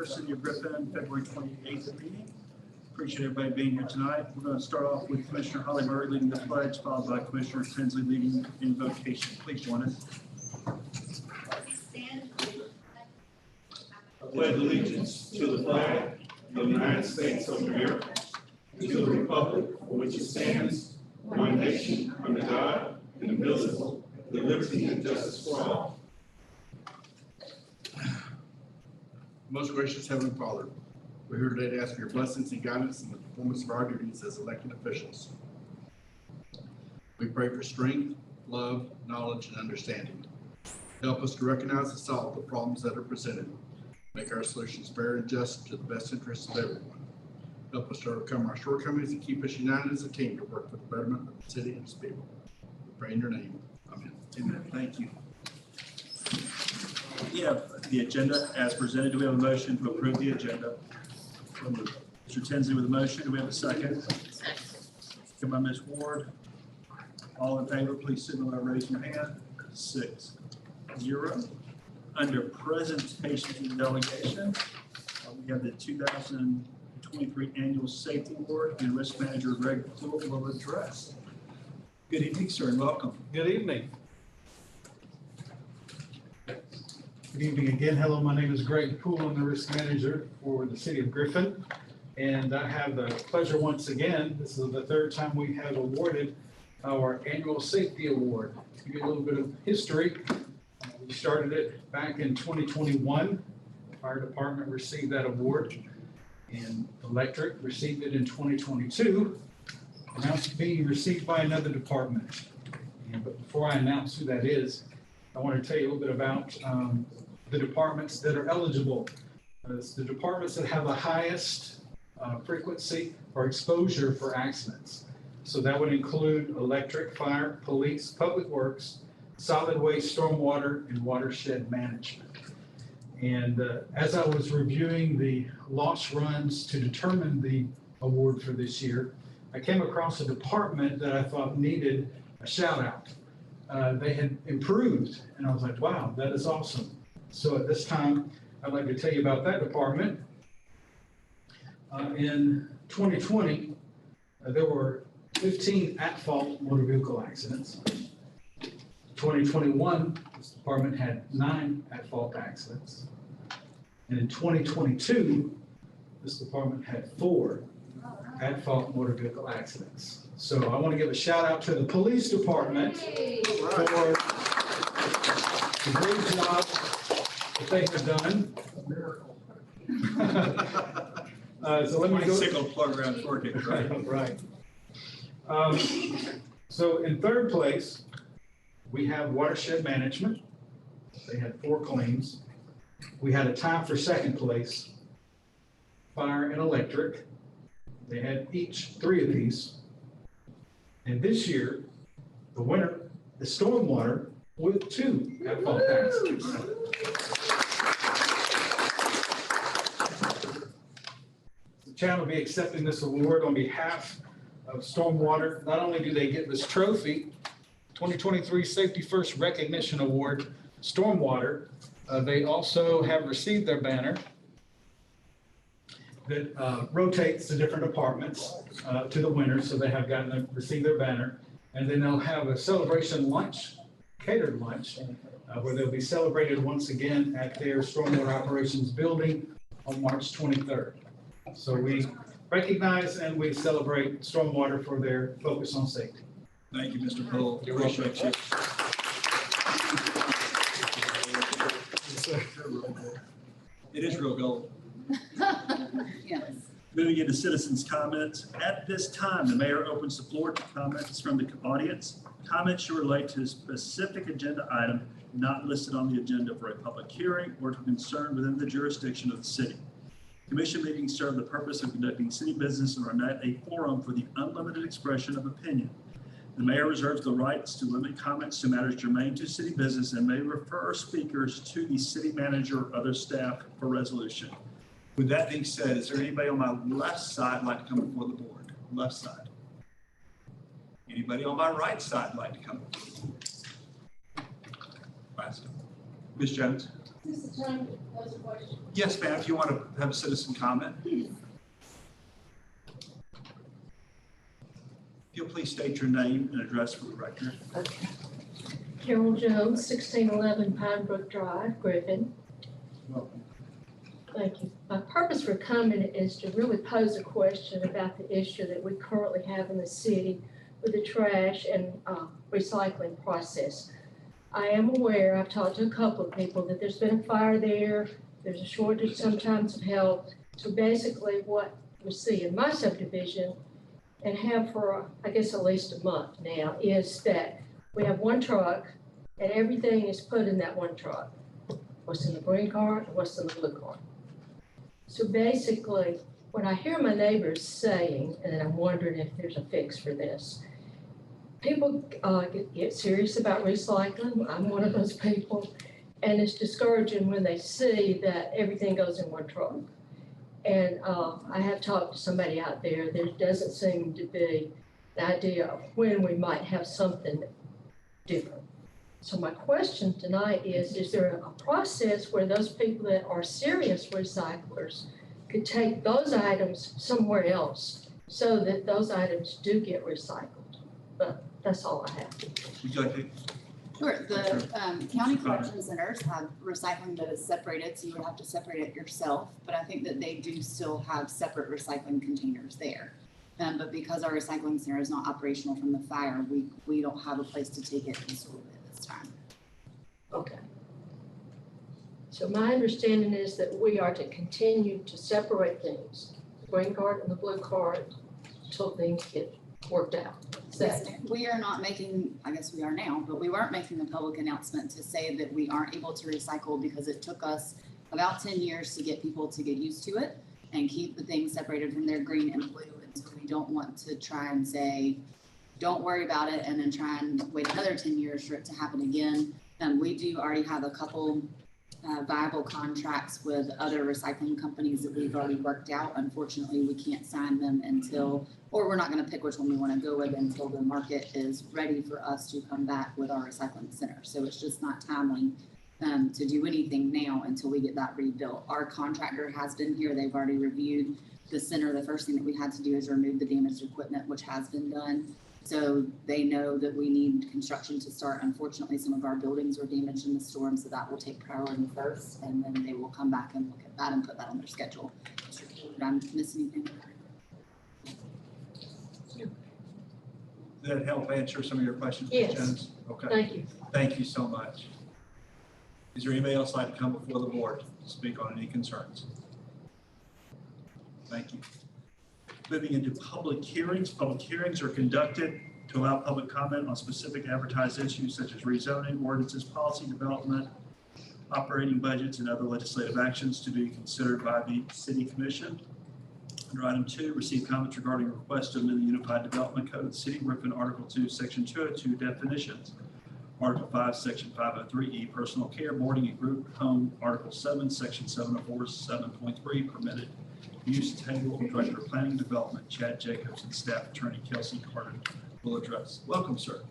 City of Griffin, February 28th meeting. Appreciate everybody being here tonight. We're going to start off with Commissioner Holly Murray leading the pledge, followed by Commissioner Tinsley leading invocation. Please join us. I pledge allegiance to the flag of the United States of America, and to the republic for which it stands, one nation, under God, indivisible, with liberty and justice for all. Most gracious Heavenly Father, we're here today to ask for your blessings and guidance in the performance of our duties as elected officials. We pray for strength, love, knowledge, and understanding. Help us to recognize and solve the problems that are presented. Make our solutions fair and just to the best interests of everyone. Help us to overcome our shortcomings and keep us united as a team to work for the betterment of the city and its people. We pray in your name. Amen. Amen. Thank you. We have the agenda as presented. Do we have a motion to approve the agenda? Mr. Tinsley with a motion. Do we have a second? Second by Ms. Ward. All in favor, please signal by raising your hand. 6-0. Under presentations and delegation, we have the 2023 Annual Safety Award, and Risk Manager Greg will address. Good evening, sir, and welcome. Good evening. Good evening again. Hello, my name is Greg Poole. I'm the risk manager for the city of Griffin. And I have the pleasure once again, this is the third time we have awarded our annual safety award. To give you a little bit of history, we started it back in 2021. The fire department received that award, and electric received it in 2022. And now it's being received by another department. But before I announce who that is, I want to tell you a little bit about the departments that are eligible. It's the departments that have the highest frequency or exposure for accidents. So that would include electric, fire, police, public works, solid waste, stormwater, and watershed management. And as I was reviewing the loss runs to determine the award for this year, I came across a department that I thought needed a shout out. They had improved, and I was like, wow, that is awesome. So at this time, I'd like to tell you about that department. In 2020, there were 15 at-fault motor vehicle accidents. 2021, this department had 9 at-fault accidents. And in 2022, this department had 4 at-fault motor vehicle accidents. So I want to give a shout out to the police department for the great job that they have done. So let me go. Signal programs working, right? Right. So in third place, we have watershed management. They had 4 claims. We had a tie for second place, fire and electric. They had each 3 of these. And this year, the winner is stormwater with 2 at-fault accidents. The town will be accepting this award on behalf of Stormwater. Not only do they get this trophy, 2023 Safety First Recognition Award, Stormwater, they also have received their banner that rotates to different departments to the winner, so they have gotten to receive their banner. And then they'll have a celebration lunch, catered lunch, where they'll be celebrated once again at their Stormwater Operations Building on March 23rd. So we recognize and we celebrate Stormwater for their focus on safety. Thank you, Mr. Poole. Appreciate you. It is real gold. Yes. Moving into citizens' comments. At this time, the mayor opens the floor to comments from the audience. Comments should relate to a specific agenda item not listed on the agenda for a public hearing or to concern within the jurisdiction of the city. Commission meetings serve the purpose of conducting city business and are not a forum for the unlimited expression of opinion. The mayor reserves the rights to limit comments to matters germane to city business and may refer speakers to the city manager or other staff for resolution. With that being said, is there anybody on my left side like to come before the board? Left side. Anybody on my right side like to come before the board? Right. Ms. Jones. Is this the time to pose a question? Yes, ma'am, if you want to have a citizen comment. If you'll please state your name and address for the record. Okay. Carol Jones, 1611 Pine Brook Drive, Griffin. Welcome. Thank you. My purpose for coming is to really pose a question about the issue that we currently have in the city with the trash and recycling process. I am aware, I've talked to a couple of people, that there's been a fire there, there's a shortage sometimes of help. So basically what we see in my subdivision, and have for, I guess, at least a month now, is that we have one truck and everything is put in that one truck. What's in the green cart and what's in the blue cart. So basically, what I hear my neighbors saying, and I'm wondering if there's a fix for this, people get serious about recycling. I'm one of those people. And it's discouraging when they see that everything goes in one truck. And I have talked to somebody out there. There doesn't seem to be the idea of when we might have something different. So my question tonight is there a process where those people that are serious recyclers could take those items somewhere else so that those items do get recycled? But that's all I have. Would you like to? Sure, the county collection centers have recycling that is separated, so you would have to separate it yourself, but I think that they do still have separate recycling containers there. But because our recycling center is not operational from the fire, we don't have a place to take it and store it at this time. Okay. So my understanding is that we are to continue to separate things, the green card and the blue card, until things get worked out. Yes, we are not making, I guess we are now, but we weren't making the public announcement to say that we aren't able to recycle because it took us about 10 years to get people to get used to it and keep the things separated from their green and blue. And so we don't want to try and say, don't worry about it, and then try and wait another 10 years for it to happen again. We do already have a couple viable contracts with other recycling companies that we've already worked out. Unfortunately, we can't sign them until, or we're not going to pick which one we want to go with until the market is ready for us to come back with our recycling center. So it's just not timely to do anything now until we get that rebuilt. Our contractor has been here. They've already reviewed the center. The first thing that we had to do is remove the damaged equipment, which has been done. So they know that we need construction to start. Unfortunately, some of our buildings were damaged in the storm, so that will take priority first, and then they will come back and look at that and put that on their schedule. Did I miss anything? Did that help answer some of your questions, Yes. Ms. Jones? Okay. Thank you. Thank you so much. Is there anybody else like to come before the board to speak on any concerns? Thank you. Moving into public hearings. Public hearings are conducted to allow public comment on specific advertised issues such as rezoning, ordinances, policy development, operating budgets, and other legislative actions to be considered by the City Commission. Under item 2, receive comments regarding request to amend the Unified Development Code of the City of Griffin, Article 2, Section 202, definitions. Article 5, Section 503E, personal care, boarding, and group home. Article 7, Section 704, 7.3, permitted use table. Director of Planning and Development, Chad Jacobs, and Staff Attorney Kelsey Carter will address. Welcome, sir.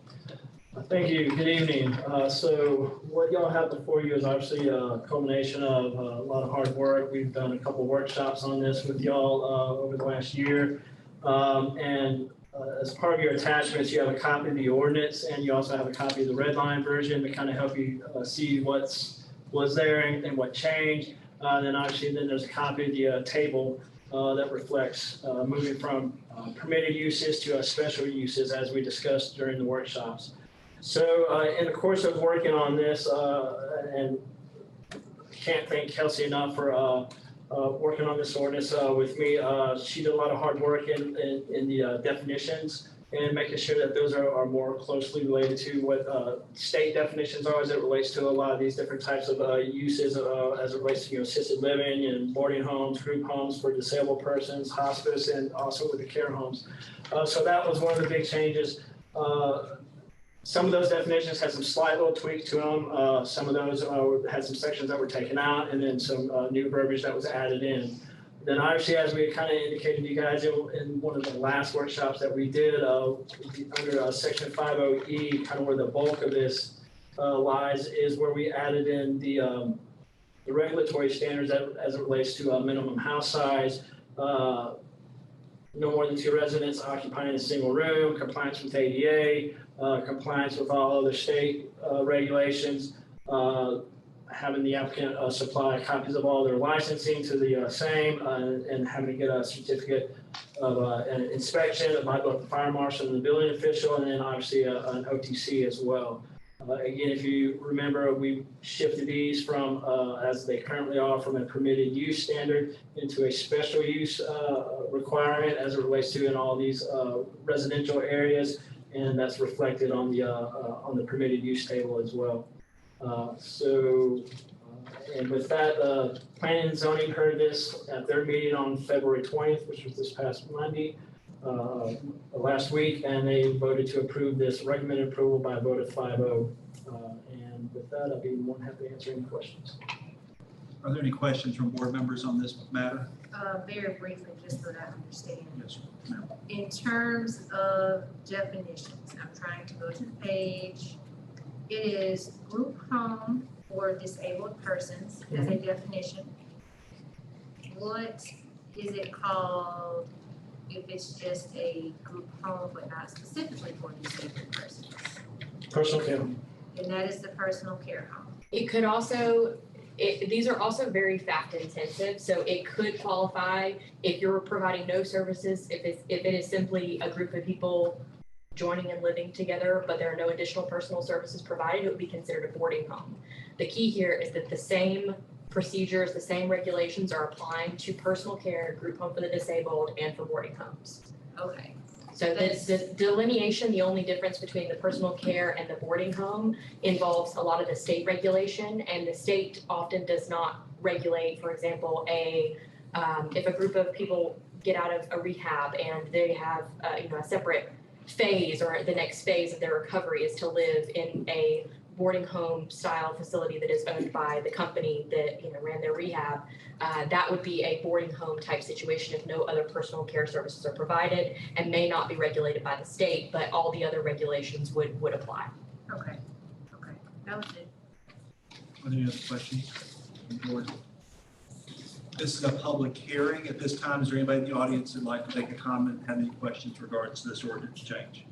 Thank you. Good evening. So what y'all have before you is obviously a culmination of a lot of hard work. We've done a couple workshops on this with y'all over the last year. As part of your attachments, you have a copy of the ordinance, and you also have a copy of the red line version to kind of help you see what's there and what changed. Then obviously there's a copy of the table that reflects moving from permitted uses to special uses as we discussed during the workshops. So in the course of working on this, and can't thank Kelsey enough for working on this ordinance with me. She did a lot of hard work in the definitions and making sure that those are more closely related to what state definitions are as it relates to a lot of these different types of uses as it relates to assisted living and boarding homes, group homes for disabled persons, hospice, and also with the care homes. So that was one of the big changes. Some of those definitions had some slight little tweaks to them. Some of those had some sections that were taken out, and then some new verbiage that was added in. Then obviously, as we kind of indicated to you guys in one of the last workshops that we did, under section 50E, kind of where the bulk of this lies, is where we added in the the regulatory standards as it relates to minimum house size, no more than 2 residents occupying a single room, compliance with ADA, compliance with all other state regulations, having the applicant supply copies of all their licensing to the same, and having to get a certificate of an inspection by both the fire marshal and the building official, and then obviously an OTC as well. Again, if you remember, we shifted these from, as they currently are, from a permitted use standard into a special use requirement as it relates to in all these residential areas, and that's reflected on the permitted use table as well. And with that, planning and zoning heard this at their meeting on February 20th, which was this past Monday, last week, and they voted to approve this, recommended approval by a vote of 5-0. And with that, I'll be more than happy to answer any questions. Are there any questions from board members on this matter? Very briefly, just so that I understand. Yes, ma'am. In terms of definitions, I'm trying to go to the page. It is group home for disabled persons as a definition. What is it called if it's just a group home but not specifically for disabled persons? Personal care. And that is the personal care home. It could also, these are also very fact intensive, so it could qualify if you're providing no services, if it is simply a group of people joining and living together, but there are no additional personal services provided, it would be considered a boarding home. The key here is that the same procedures, the same regulations are applying to personal care, group home for the disabled, and for boarding homes. Okay. So the delineation, the only difference between the personal care and the boarding home involves a lot of the state regulation, and the state often does not regulate, for example, if a group of people get out of a rehab and they have a separate phase, or the next phase of their recovery is to live in a boarding home style facility that is owned by the company that ran their rehab, that would be a boarding home type situation if no other personal care services are provided, and may not be regulated by the state, but all the other regulations would apply. Okay. That was it. Are there any other questions from the board? This is a public hearing. At this time, is there anybody in the audience that'd like to make a comment, have any questions regards to this ordinance change?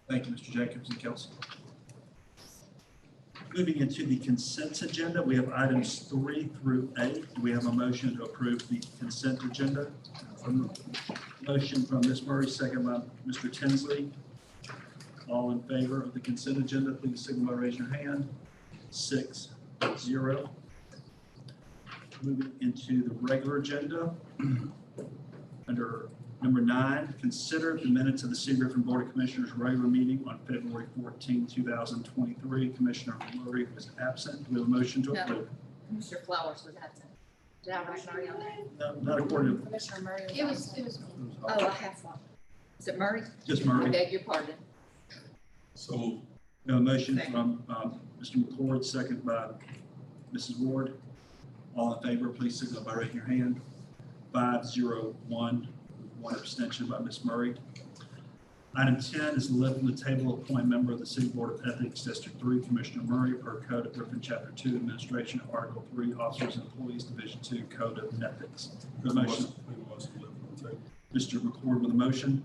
Thank you, Mr. Jacobs and Kelsey. Moving into the consent agenda, we have items 3 through 8. Do we have a motion to approve the consent agenda? Motion from Ms. Murray, second by Mr. Tinsley. All in favor of the consent agenda, please signal by raising your hand. 6-0. Moving into the regular agenda, under number 9, consider the minutes of the City of Griffin Board of Commissioners regular meeting on February 14, 2023. Commissioner Murray was absent. Do we have a motion to approve? Commissioner Flowers was absent. Did I write Murray on there? No, not according to, Commissioner Murray was It absent. was me. Oh, I have one. Is it Murray? just I Murray. beg your pardon. So We have a motion from Mr. McCord, second by Mrs. Ward. All in favor, please signal by raising your hand. 5-0-1, one abstention by Ms. Murray. Item 10 is left on the table, appoint member of the City Board of Ethics, District 3, Commissioner Murray, per Code of Griffin, Chapter 2, Administration, Article 3, Officers and Employees, Division 2, Code of Ethics. The motion, Mr. McCord with a motion,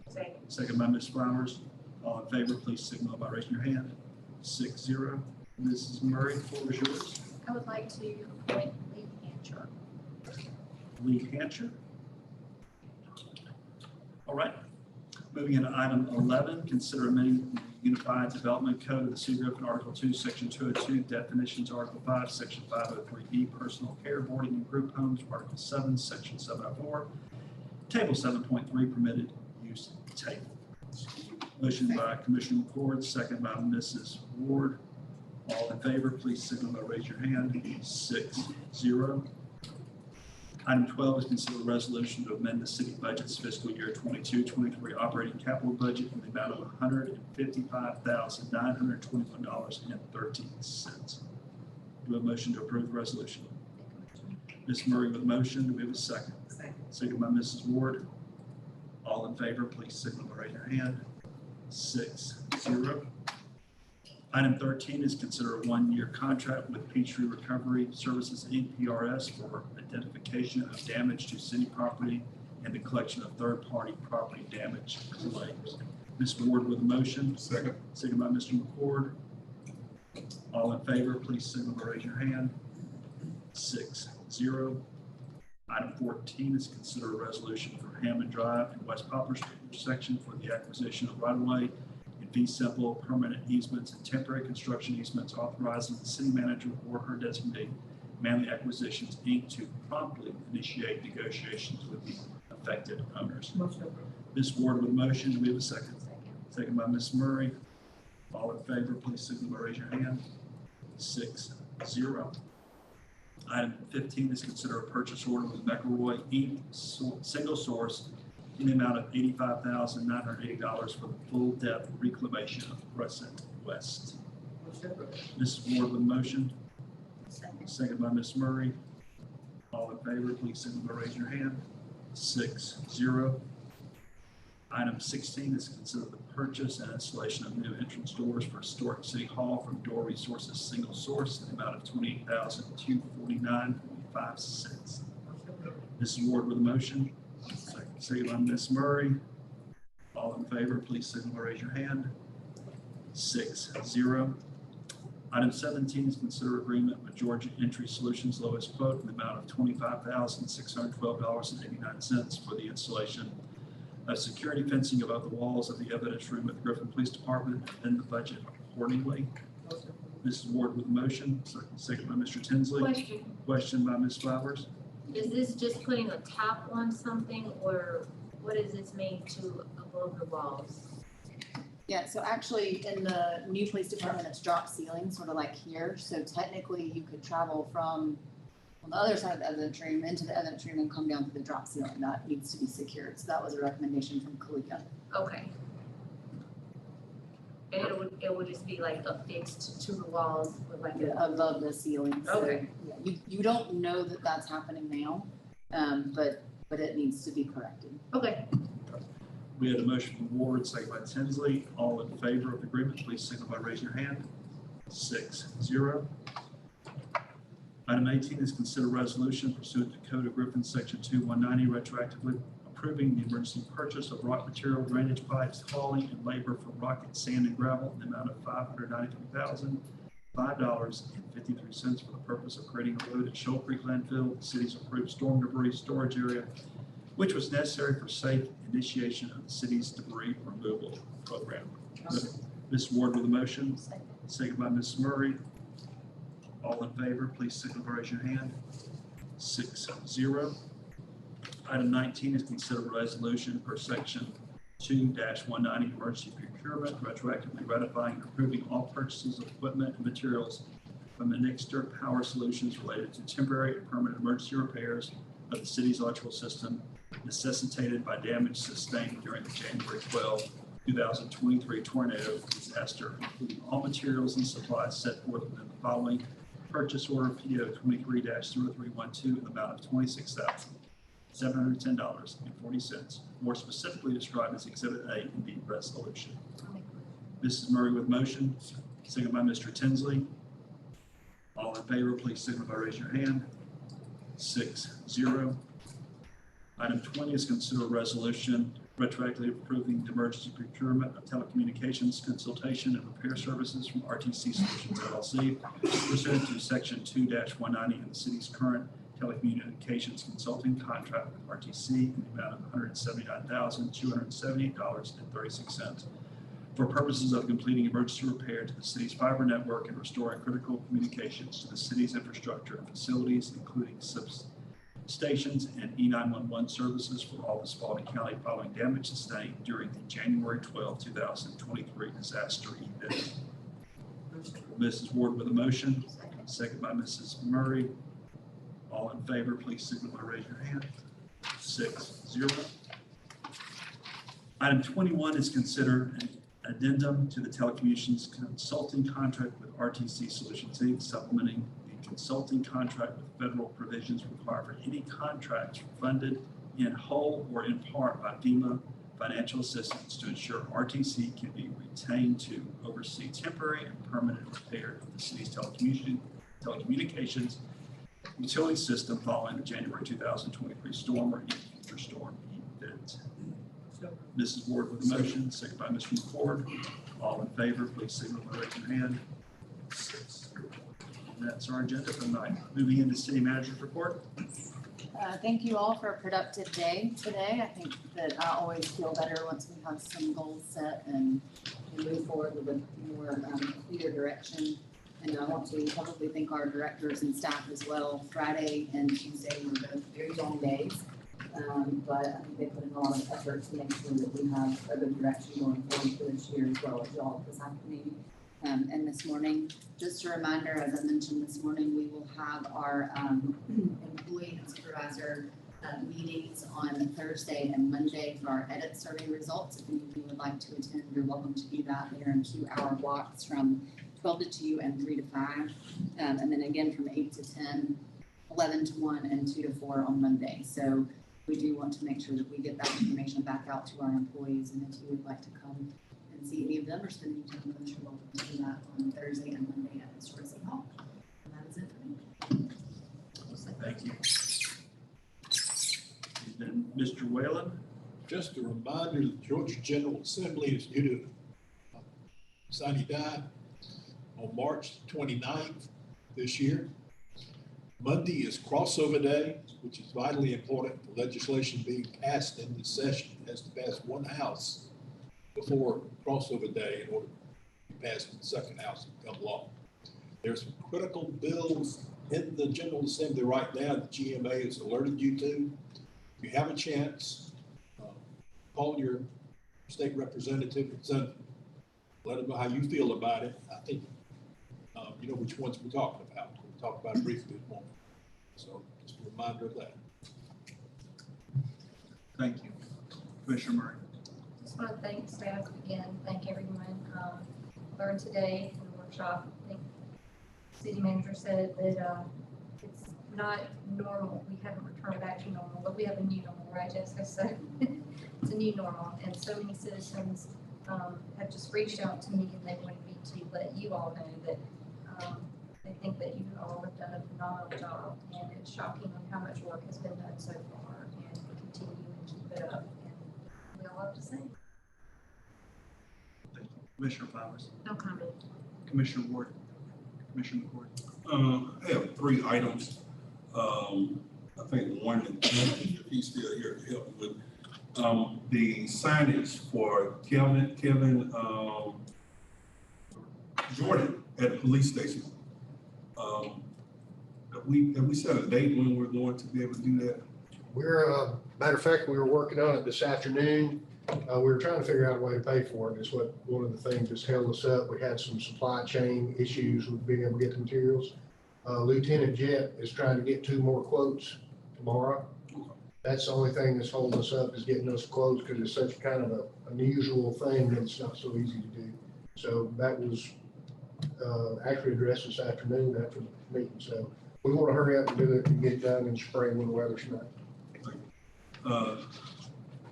Second. second by Ms. Flowers. All in favor, please signal by raising your hand. 6-0. Mrs. Murray, the floor is yours. I would like to appoint Lee Hancher. Lee Hancher. All right. Moving into item 11, consider amending the Unified Development Code of the City of Griffin, Article 2, Section 202, definitions, Article 5, Section 503E, personal care, boarding and group homes, Article 7, Section 704, Table 7.3, permitted use table. Motion by Commissioner McCord, second by Mrs. Ward. All in favor, please signal by raise your hand. 6-0. Item 12 is consider a resolution to amend the city budget's fiscal year 22-23 operating capital budget in the amount of $155,921.13. Do we have a motion to approve the resolution? Ms. Murray with a motion. Do we have a second? Second by Mrs. Ward. All in favor, please signal by raising your hand. 6-0. Item 13 is consider a one-year contract with Peachtree Recovery Services, Inc., PRS, for identification of damage to city property and the collection of third-party property damage claims. Mr. Ward with a motion. Second. Second by Mr. McCord. All in favor, please signal by raise your hand. 6-0. Item 14 is consider a resolution for Hammond Drive and West Poplar Street intersection for the acquisition of right-of-way and fee simple permanent easements and temporary construction easements, authorizing the city manager or her designee, Manley Acquisitions, Inc., to promptly initiate negotiations with the affected owners. Ms. Ward with a motion. Do we have a second? Second by Ms. Murray. All in favor, please signal by raise your hand. 6-0. Item 15 is consider a purchase order with McElroy Inc., single source, in the amount of $85,980 for the full depth reclamation of Crescent West. Mrs. Ward with a motion. Second by Ms. Murray. All in favor, please signal by raising your hand. 6-0. Item 16 is consider the purchase and installation of new entrance doors for historic City Hall from Door Resources Single Source in the amount of $28,249.05. Mrs. Ward with a motion. Second by Ms. Murray. All in favor, please signal by raise your hand. 6-0. Item 17 is consider agreement with Georgia Entry Solutions lowest quote in the amount of $25,612.89 for the installation of security fencing above the walls of the evidence room at the Griffin Police Department and the budget accordingly. Mrs. Ward with a motion, second by Mr. Tinsley. Question, Question by Ms. Flowers. is this just putting a top on something, or what does this mean to above the walls? Yeah, so actually in the new police department, it's drop ceiling, sort of like here. So technically you could travel from on the other side of the evidence room into the evidence room and come down to the drop ceiling. That needs to be secured. So that was a recommendation from Kalia. Okay. And it would just be like affixed to the walls with like a, Above the ceiling. So, Okay. yeah, you don't know that that's happening now, but it needs to be corrected. okay. We had a motion from Ward, second by Tinsley. All in favor of the agreement, please signal by raising your hand. 6-0. Item 18 is consider resolution pursuant to Code of Griffin, Section 2190, retroactively approving the emergency purchase of rock material, drainage pipes, hauling, and labor for rock and sand and gravel in the amount of $593,005.53 for the purpose of creating a road at Shoal Creek landfill, the city's approved storm debris storage area, which was necessary for safe initiation of the city's debris removal program. Ms. Ward with a motion, second by Ms. Murray. All in favor, please signal by raising your hand. 6-0. Item 19 is consider resolution per section 2-190 emergency procurement, retroactively ratifying and approving all purchases of equipment and materials from Nixter Power Solutions related to temporary and permanent emergency repairs of the city's electrical system necessitated by damage sustained during the January 12, 2023 tornado disaster, including all materials and supplies set forth within the following purchase order PO 23-0312 in the amount of $26,710.40, more specifically described as Exhibit A in the resolution. Mrs. Murray with motion, second by Mr. Tinsley. All in favor, please signal by raising your hand. 6-0. Item 20 is consider a resolution retroactively approving the emergency procurement of telecommunications consultation and repair services from RTC Solutions LLC pursuant to Section 2-190 in the city's current telecommunications consulting contract with RTC in the amount of $179,278.36 for purposes of completing emergency repair to the city's fiber network and restoring critical communications to the city's infrastructure and facilities, including substations and E911 services for all of Spalding County following damage sustained during the January 12, 2023 disaster event. Mrs. Ward with a motion, second by Mrs. Murray. All in favor, please signal by raising your hand. 6-0. Item 21 is considered an addendum to the telecommunications consulting contract with RTC Solutions Inc., supplementing the consulting contract with federal provisions required for any contracts funded in whole or in part by FEMA financial assistance to ensure RTC can be retained to oversee temporary and permanent repair of the city's telecommunications utility system following the January 2023 storm or any future storm event. Mrs. Ward with the motion, second by Mr. McCord. All in favor, please signal by raising your hand. And that's our agenda for tonight. Moving into city manager's report. Thank you all for a productive day today. I think that I always feel better once we have some goals set and we move forward with a more clear direction. And I want to publicly thank our directors and staff as well. Friday and Tuesday were both very long days, but I think they put in a lot of effort to make sure that we have a good direction going forward for this year as well as y'all this afternoon. And this morning, just a reminder, as I mentioned this morning, we will have our employee and supervisor meetings on Thursday and Monday for our edit survey results. If any of you would like to attend, you're welcome to do that. They're in 2-hour blocks from 12 to 2 and 3 to 5. And then again from 8 to 10, 11 to 1, and 2 to 4 on Monday. So we do want to make sure that we get that information back out to our employees. And if you would like to come and see any of them or spend any time with us, you're welcome to do that on Thursday and Monday at the Historic City Hall. And that is it for me. Thank you. Then Mr. Whalen. Just a reminder, the Georgia General Assembly is due to sine die on March 29th this year. Monday is crossover day, which is vitally important for legislation being passed in this session. It has to pass one house before crossover day in order to be passed in the second house and become law. There's some critical bills in the General Assembly right now that GMA has alerted you to. If you have a chance, call your state representative and send, let them know how you feel about it. I think you know which ones we're talking about. We'll talk about it briefly this morning. So just a reminder of that. Thank you. Commissioner Murray. Just want to thank staff again, thank everyone. Learned today in the workshop, I think the city manager said that it's not normal. We haven't returned back to normal, but we have a new normal, right, Jessica? So it's a new normal. And so many citizens have just reached out to me and they wanted me to let you all know that they think that you all have done a phenomenal job. And it's shocking on how much work has been done so far, and we continue and keep it up. And we all have to say. Thank you. Commissioner Flowers. No comment. Commissioner Ward. Commissioner McCord. I have 3 items. I think one, if he's still here to help me with, the signage for Kevin Jordan at the police station. Have we set a date when we're going to be able to do that? We're, matter of fact, we were working on it this afternoon. We were trying to figure out a way to pay for it. It's what, one of the things that's held us up. We had some supply chain issues with being able to get the materials. Lieutenant Jet is trying to get 2 more quotes tomorrow. That's the only thing that's holding us up, is getting those quotes, because it's such kind of an unusual thing that it's not so easy to do. So that was actually addressed this afternoon after the meeting. So we want to hurry up and do it and get it done in spring when the weather's nice.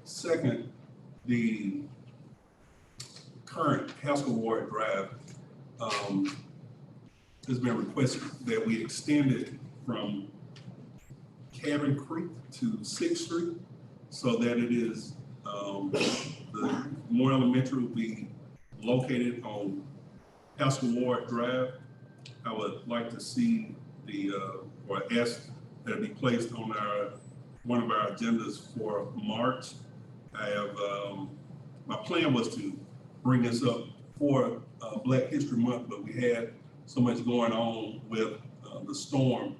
Second, the current Haskell Ward Drive has been requested that we extend it from Cabin Creek to 6th Street so that it is, the Moore Elementary will be located on Haskell Ward Drive. I would like to see or ask that it be placed on one of our agendas for March. I have, my plan was to bring this up for Black History Month, but we had so much going on with the storm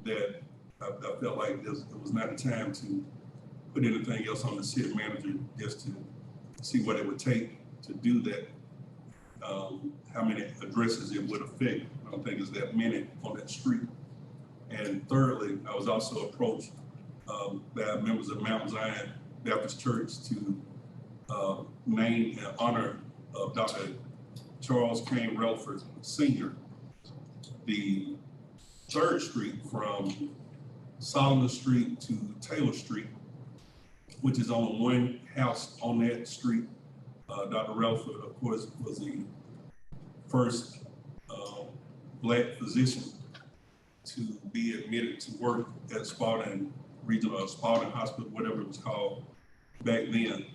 that I felt like it was not a time to put anything else on the city manager, just to see what it would take to do that. How many addresses it would affect. I don't think it's that many on that street. And thirdly, I was also approached by members of Mount Zion Baptist Church to name and honor of Dr. Charles Kane Relford Sr. The 3rd Street from Solomon Street to Taylor Street which is on one house on that street. Dr. Relford, of course, was the first Black physician to be admitted to work at Spalding Regional, Spalding Hospital, whatever it was called back then.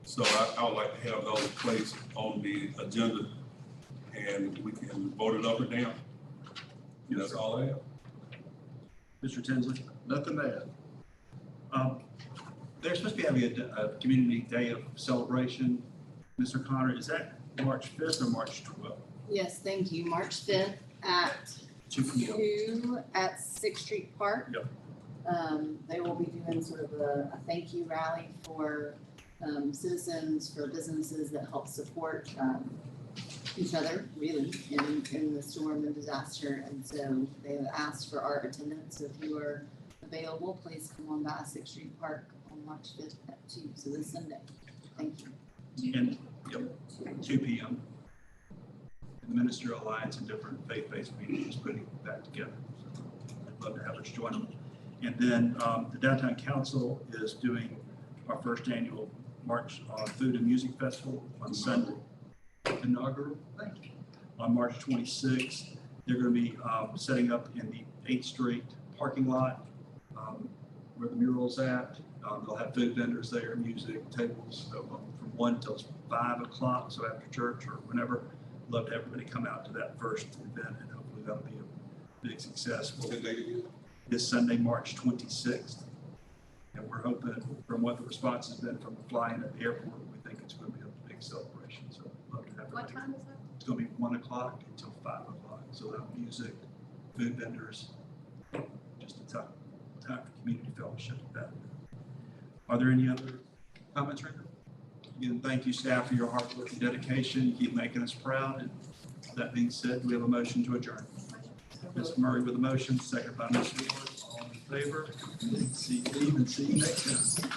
So I would like to have those placed on the agenda and we can vote it up or down. That's all I have. Mr. Tinsley? Nothing to add. They're supposed to be having a community day of celebration. Mr. Connor, is that March 5th or March 12th? Yes, thank you. March 5th at 2 p.m. 2 at 6th Street Park. Yep. They will be doing sort of a thank you rally for citizens, for businesses that help support each other, really, in the storm and disaster. And so they have asked for our attendance. So if you are available, please come on by 6th Street Park on March 5th at 2, so this Sunday. Thank you. And, yep, 2 p.m. The Ministerial Alliance and different faith-based communities putting that together. So I'd love to have us join them. And then the Downtown Council is doing our first annual March Food and Music Festival on Sunday. Inaugural, thank you. On March 26th, they're going to be setting up in the 8th Street parking lot where the mural's at. They'll have food vendors there, music, tables, so, from 1 till 5 o'clock, so after church or whenever. Love to have everybody come out to that first event, and hopefully that'll be a big success. This Sunday, March 26th. And we're hoping, from what the response has been from the flying at the airport, we think it's going to be a big celebration. So love to have What everybody. time is that? It's going to be 1 o'clock until 5 o'clock. So they'll have music, food vendors, just a time for community fellowship at that. Are there any other comments, Rita? Again, thank you, staff, for your hard work and dedication. You keep making us proud. And that being said, we have a motion to adjourn. Mr. Murray with a motion, second by Ms. Ward. All in favor? See you, Steve, and see you next time.